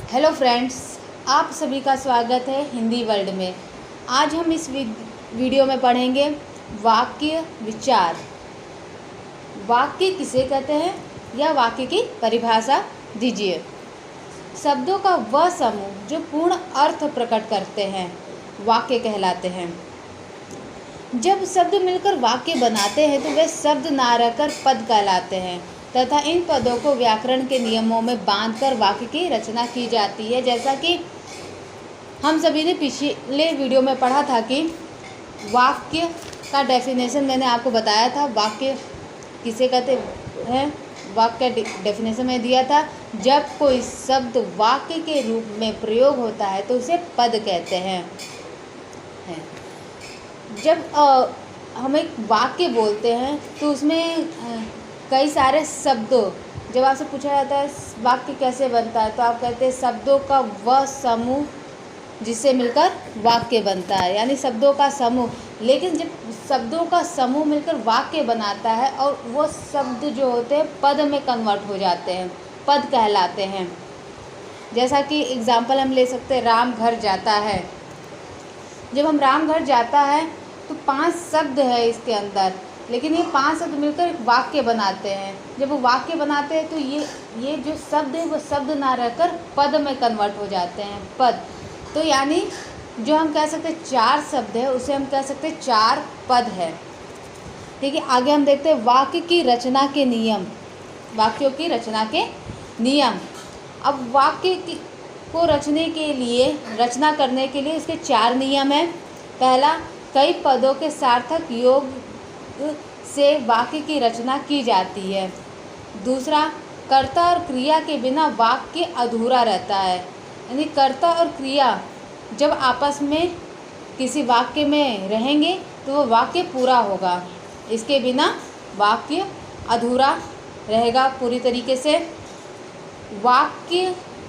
Hello friends, आप सभी का स्वागत है हिंदी वर्ल्ड में। आज हम इस वीडियो में पढ़ेंगे वाक्य विचार। वाक्य किसे कहते हैं या वाक्य की परिभाषा दीजिए। शब्दों का वह समूह जो पूर्ण अर्थ प्रकट करते हैं वाक्य कहलाते हैं। जब शब्द मिलकर वाक्य बनाते हैं तो वे शब्द ना रहकर पद कहलाते हैं तथा इन पदों को व्याकरण के नियमों में बांधकर वाक्य की रचना की जाती है। जैसा कि हम सभी ने पिछले वीडियो में पढ़ा था कि वाक्य का डेफिनेशन मैंने आपको बताया था। वाक्य किसे कहते हैं, वाक्य डेफिनेशन में दिया था। जब कोई शब्द वाक्य के रूप में प्रयोग होता है तो उसे पद कहते हैं। जब हम एक वाक्य बोलते हैं तो उसमें कई सारे शब्दों, जब आपसे पूछा जाता है वाक्य कैसे बनता है तो आप कहते हैं शब्दों का वह समूह जिससे मिलकर वाक्य बनता है, यानी शब्दों का समूह। लेकिन जब शब्दों का समूह मिलकर वाक्य बनाता है और वो शब्द जो होते हैं पद में कन्वर्ट हो जाते हैं, पद कहलाते हैं। जैसा कि एग्जाम्पल हम ले सकते हैं, राम घर जाता है। जब हम राम घर जाता है तो 5 शब्द है इसके अंदर, लेकिन ये 5 शब्द मिलकर एक वाक्य बनाते हैं। जब वो वाक्य बनाते हैं तो ये जो शब्द है वो शब्द ना रहकर पद में कन्वर्ट हो जाते हैं, पद। तो यानी जो हम कह सकते हैं 4 शब्द है उसे हम कह सकते हैं 4 पद है। ठीक है, आगे हम देखते हैं वाक्य की रचना के नियम। वाक्यों की रचना के नियम। अब वाक्य को रचना करने के लिए इसके 4 नियम हैं। पहला, कई पदों के सार्थक योग से वाक्य की रचना की जाती है। दूसरा, कर्ता और क्रिया के बिना वाक्य अधूरा रहता है, यानी कर्ता और क्रिया जब आपस में किसी वाक्य में रहेंगे तो वो वाक्य पूरा होगा। इसके बिना वाक्य अधूरा रहेगा पूरी तरीके से।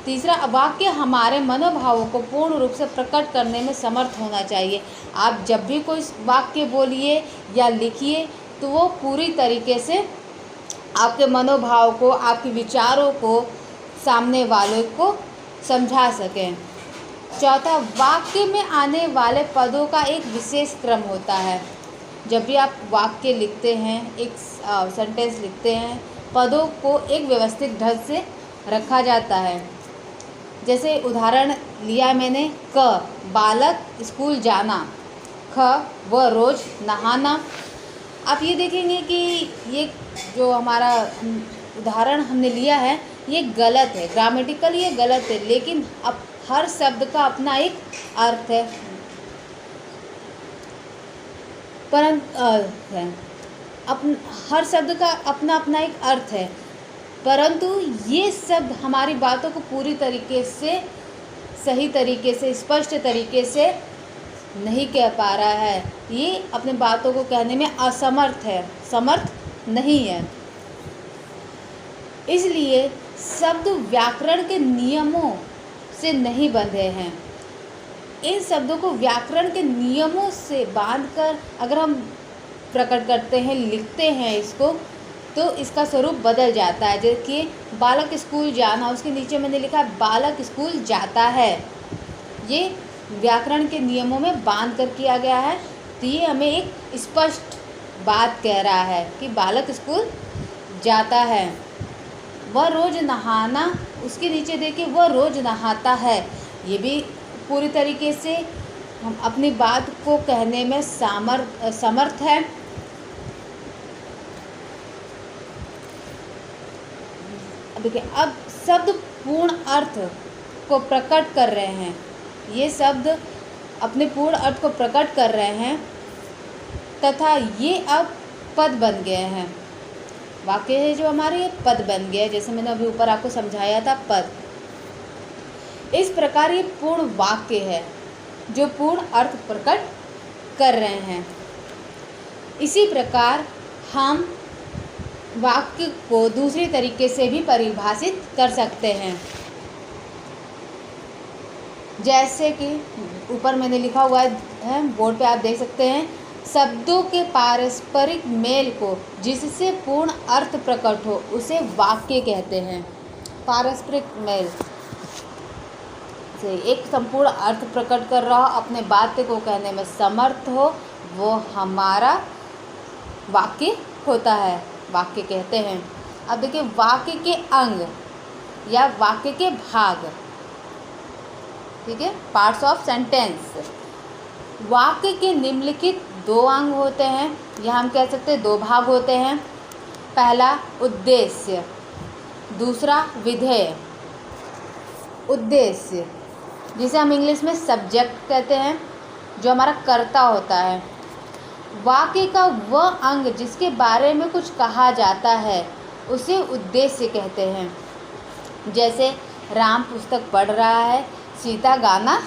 तीसरा, वाक्य हमारे मनोभावों को पूर्ण रूप से प्रकट करने में समर्थ होना चाहिए। आप जब भी कोई वाक्य बोलिए या लिखिए तो वो पूरी तरीके से आपके मनोभाव को, आपके विचारों को सामने वाले को समझा सकें। चौथा, वाक्य में आने वाले पदों का एक विशेष क्रम होता है। जब भी आप वाक्य लिखते हैं, एक सेंटेंस लिखते हैं, पदों को एक व्यवस्थित ढंग से रखा जाता है। जैसे उदाहरण लिया मैंने, क बालक स्कूल जाना, ख वह रोज़ नहाना। आप ये देखेंगे कि ये जो हमारा उदाहरण हमने लिया है ये गलत है, ग्रामेटिकल ये गलत है, लेकिन अब हर शब्द का अपना एक अर्थ है। हर शब्द का अपना अपना एक अर्थ है, परंतु ये शब्द हमारी बातों को पूरी तरीके से, सही तरीके से, स्पष्ट तरीके से नहीं कह पा रहा है। ये अपने बातों को कहने में असमर्थ है, समर्थ नहीं है। इसलिए शब्द व्याकरण के नियमों से नहीं बंधे हैं। इन शब्दों को व्याकरण के नियमों से बांधकर अगर हम प्रकट करते हैं, लिखते हैं इसको, तो इसका स्वरूप बदल जाता है। देखिए, बालक स्कूल जाना, उसके नीचे मैंने लिखा है बालक स्कूल जाता है। ये व्याकरण के नियमों में बांध कर किया गया है, तो ये हमें एक स्पष्ट बात कह रहा है कि बालक स्कूल जाता है। वह रोज़ नहाना, उसके नीचे देखिए वह रोज़ नहाता है। ये भी पूरी तरीके से हम अपनी बात को कहने में समर्थ है। देखिए, अब शब्द पूर्ण अर्थ को प्रकट कर रहे हैं। ये शब्द अपने पूर्ण अर्थ को प्रकट कर रहे हैं तथा ये अब पद बन गए हैं। वाक्य है जो हमारे, ये पद बन गए, जैसे मैंने अभी ऊपर आपको समझाया था, पद। इस प्रकार ये पूर्ण वाक्य है जो पूर्ण अर्थ प्रकट कर रहे हैं। इसी प्रकार हम वाक्य को दूसरी तरीके से भी परिभाषित कर सकते हैं। जैसे कि ऊपर मैंने लिखा हुआ है, बोर्ड पे आप देख सकते हैं, शब्दों के पारस्परिक मेल को जिससे पूर्ण अर्थ प्रकट हो उसे वाक्य कहते हैं। पारस्परिक मेल, से एक संपूर्ण अर्थ प्रकट कर रहा हो, अपने बात को कहने में समर्थ हो, वो हमारा वाक्य होता है, वाक्य कहते हैं। अब देखिए वाक्य के अंग या वाक्य के भाग, ठीक है, पार्ट्स ऑफ सेंटेंस। वाक्य के निम्नलिखित 2 अंग होते हैं, या हम कह सकते हैं 2 भाग होते हैं। पहला उद्देश्य, दूसरा विधेय। उद्देश्य जिसे हम इंग्लिश में सब्जेक्ट कहते हैं, जो हमारा कर्ता होता है। वाक्य का वह अंग जिसके बारे में कुछ कहा जाता है उसे उद्देश्य कहते हैं। जैसे राम पुस्तक पढ़ रहा है, सीता गाना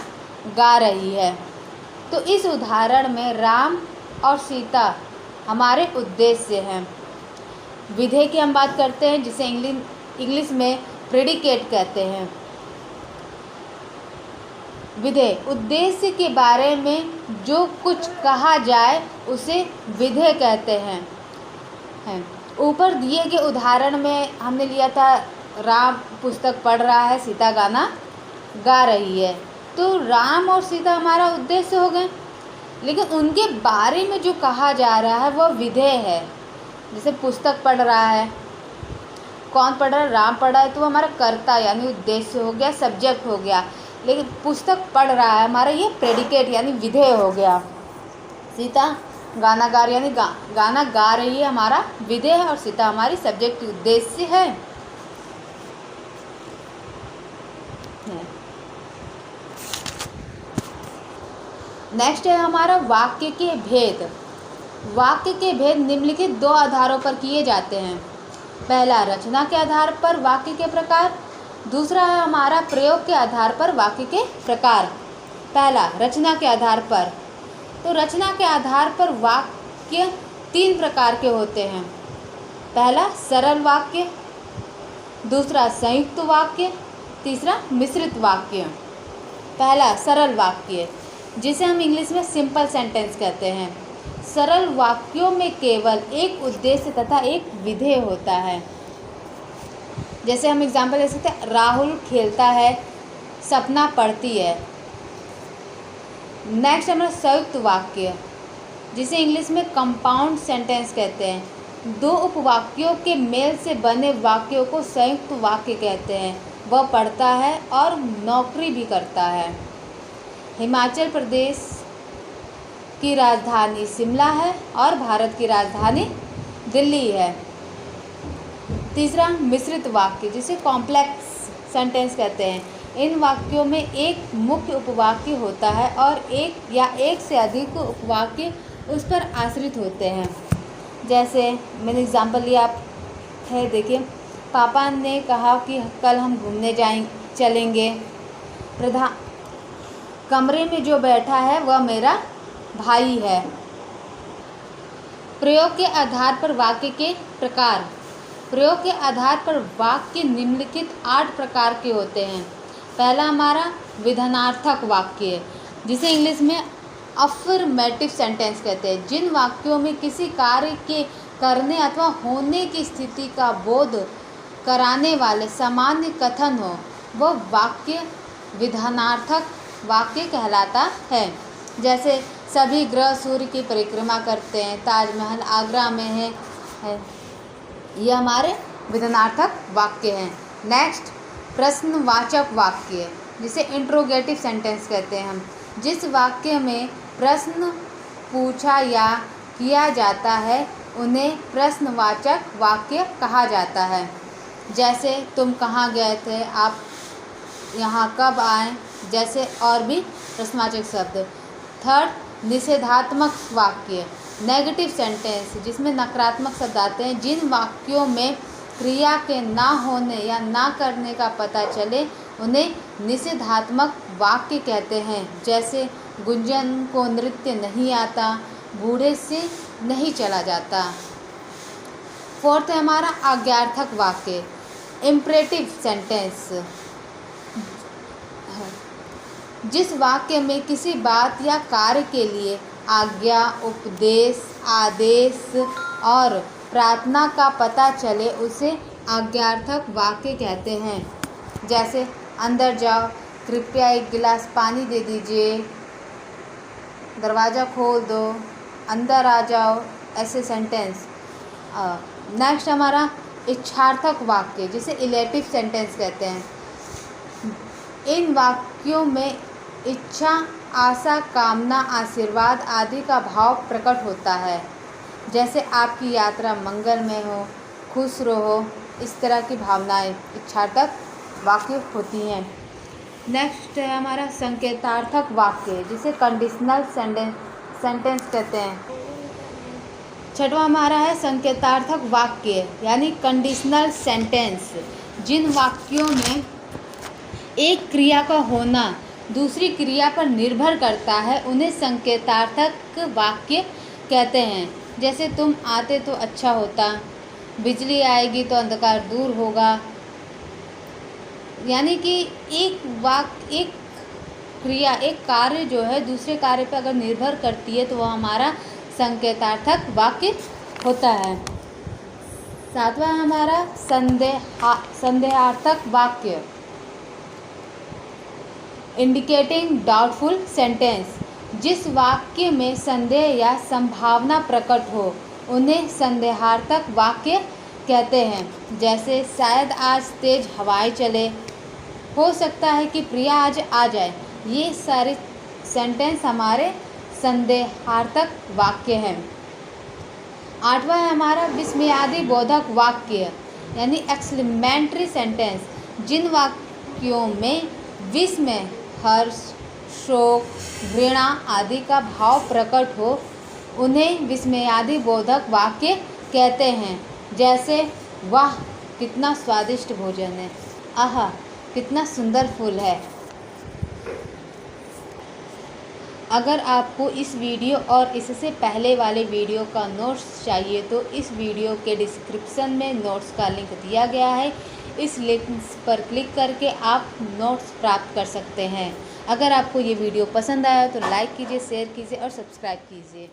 गा रही है। तो इस उदाहरण में राम और सीता हमारे उद्देश्य हैं। विधेय की हम बात करते हैं, जिसे इंग्लिश में प्रेडिकेट कहते हैं। विधेय उद्देश्य के बारे में जो कुछ कहा जाए उसे विधेय कहते हैं। ऊपर दिए गए उदाहरण में हमने लिया था राम पुस्तक पढ़ रहा है, सीता गाना गा रही है। तो राम और सीता हमारा उद्देश्य हो गए, लेकिन उनके बारे में जो कहा जा रहा है वह विधेय है। जैसे पुस्तक पढ़ रहा है, कौन पढ़ रहा है? राम पढ़ रहा है, तो हमारा कर्ता यानी उद्देश्य हो गया, सब्जेक्ट हो गया। लेकिन पुस्तक पढ़ रहा है हमारा ये प्रेडिकेट यानी विधेय हो गया। सीता गाना गा रही यानी गाना गा रही है हमारा विधेय है, और सीता हमारी सब्जेक्ट उद्देश्य है। नेक्स्ट है हमारा वाक्य के भेद। वाक्य के भेद निम्नलिखित 2 आधारों पर किए जाते हैं। पहला रचना के आधार पर वाक्य के प्रकार, दूसरा है हमारा प्रयोग के आधार पर वाक्य के प्रकार। पहला रचना के आधार पर, तो रचना के आधार पर वाक्य 3 प्रकार के होते हैं। पहला सरल वाक्य, दूसरा संयुक्त वाक्य, तीसरा मिश्रित वाक्य। पहला सरल वाक्य, जिसे हम इंग्लिश में सिंपल सेंटेंस कहते हैं। सरल वाक्यों में केवल एक उद्देश्य तथा एक विधेय होता है। जैसे हम एग्जाम्पल ले सकते हैं, राहुल खेलता है, सपना पढ़ती है। नेक्स्ट हमारा संयुक्त वाक्य, जिसे इंग्लिश में कंपाउंड सेंटेंस कहते हैं। 2 उपवाक्यों के मेल से बने वाक्यों को संयुक्त वाक्य कहते हैं। वह पढ़ता है और नौकरी भी करता है। हिमाचल प्रदेश की राजधानी शिमला है और भारत की राजधानी दिल्ली है। तीसरा मिश्रित वाक्य, जिसे कॉम्प्लेक्स सेंटेंस कहते हैं। इन वाक्यों में एक मुख्य उपवाक्य होता है और एक या एक से अधिक उपवाक्य उस पर आश्रित होते हैं। जैसे मैंने एग्जाम्पल लिया है, देखिए, पापा ने कहा कि कल हम घूमने चलेंगे। कमरे में जो बैठा है वह मेरा भाई है। प्रयोग के आधार पर वाक्य के प्रकार। प्रयोग के आधार पर वाक्य निम्नलिखित 8 प्रकार के होते हैं। पहला हमारा विधानार्थक वाक्य, जिसे इंग्लिश में अफर्मेटिव सेंटेंस कहते हैं। जिन वाक्यों में किसी कार्य के करने अथवा होने की स्थिति का बोध कराने वाले सामान्य कथन हो, वह वाक्य विधानार्थक वाक्य कहलाता है। जैसे सभी ग्रह सूर्य की परिक्रमा करते हैं, ताजमहल आगरा में है। यह हमारे विधानार्थक वाक्य हैं। नेक्स्ट प्रश्नवाचक वाक्य, जिसे इंट्रोगेटिव सेंटेंस कहते हैं हम। जिस वाक्य में प्रश्न पूछा या किया जाता है उन्हें प्रश्नवाचक वाक्य कहा जाता है। जैसे तुम कहाँ गए थे, आप यहाँ कब आए, जैसे और भी प्रश्नवाचक शब्द। थर्ड निषेधात्मक वाक्य, नेगेटिव सेंटेंस, जिसमें नकारात्मक शब्द आते हैं। जिन वाक्यों में क्रिया के ना होने या ना करने का पता चले उन्हें निषेधात्मक वाक्य कहते हैं। जैसे गुंजन को नृत्य नहीं आता, बूढ़े से नहीं चला जाता। फोर्थ है हमारा आज्ञार्थक वाक्य, इम्परेटिव सेंटेंस, जिस वाक्य में किसी बात या कार्य के लिए आज्ञा, उपदेश, आदेश और प्रार्थना का पता चले उसे आज्ञार्थक वाक्य कहते हैं। जैसे अंदर जाओ, कृपया एक गिलास पानी दे दीजिए, दरवाज़ा खोल दो, अंदर आ जाओ, ऐसे सेंटेंस। नेक्स्ट हमारा इच्छार्थक वाक्य, जिसे इलेटिव सेंटेंस कहते हैं। इन वाक्यों में इच्छा, आशा, कामना, आशीर्वाद आदि का भाव प्रकट होता है, जैसे आपकी यात्रा मंगलमय हो, खुश रहो, इस तरह की भावनाएं इच्छार्थक वाक्य होती हैं। नेक्स्ट है हमारा संकेतार्थक वाक्य, जिसे कंडीशनल सेंटेंस कहते हैं। छठवां हमारा है संकेतार्थक वाक्य यानी कंडीशनल सेंटेंस। जिन वाक्यों में एक क्रिया का होना दूसरी क्रिया पर निर्भर करता है उन्हें संकेतार्थक वाक्य कहते हैं। जैसे तुम आते तो अच्छा होता, बिजली आएगी तो अंधकार दूर होगा। यानी कि एक क्रिया, एक कार्य जो है दूसरे कार्य पर अगर निर्भर करती है तो वह हमारा संकेतार्थक वाक्य होता है। सातवां हमारा संदेहार्थक वाक्य, इंडिकेटिंग डाउटफुल सेंटेंस। जिस वाक्य में संदेह या संभावना प्रकट हो उन्हें संदेहार्थक वाक्य कहते हैं। जैसे शायद आज तेज हवाएं चले, हो सकता है कि प्रिया आज आ जाए। ये सारे सेंटेंस हमारे संदेहार्थक वाक्य हैं। आठवां है हमारा विस्मयादि बोधक वाक्य यानी एक्सक्लेमेटरी सेंटेंस। जिन वाक्यों में विस्मय, हर्ष, शोक, घृणा आदि का भाव प्रकट हो उन्हें विस्मयादि बोधक वाक्य कहते हैं। जैसे वाह कितना स्वादिष्ट भोजन है, आहा कितना सुंदर फूल है। अगर आपको इस वीडियो और इससे पहले वाले वीडियो का नोट्स चाहिए तो इस वीडियो के डिस्क्रिप्शन में नोट्स का लिंक दिया गया है। इस लिंक पर क्लिक करके आप नोट्स प्राप्त कर सकते हैं। अगर आपको ये वीडियो पसंद आया तो लाइक कीजिए, शेयर कीजिए और सब्सक्राइब कीजिए।